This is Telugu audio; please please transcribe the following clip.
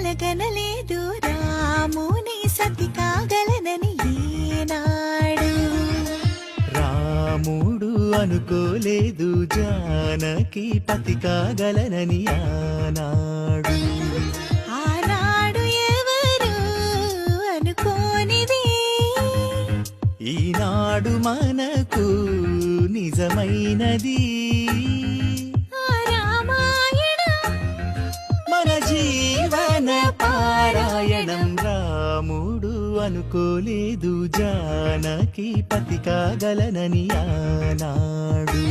కలగనలేదు రాముని సతి కాగలనని ఏనాడు. రాముడు అనుకోలేదు జానకి పతి కాగలనని ఆనాడు. ఆనాడు ఎవరు అనుకోనిది ఈనాడు మనకు నిజమైనది. మన జీవన పారాయణం. రాముడు అనుకోలేదు జానకి పతి కాగలనని ఆనాడు.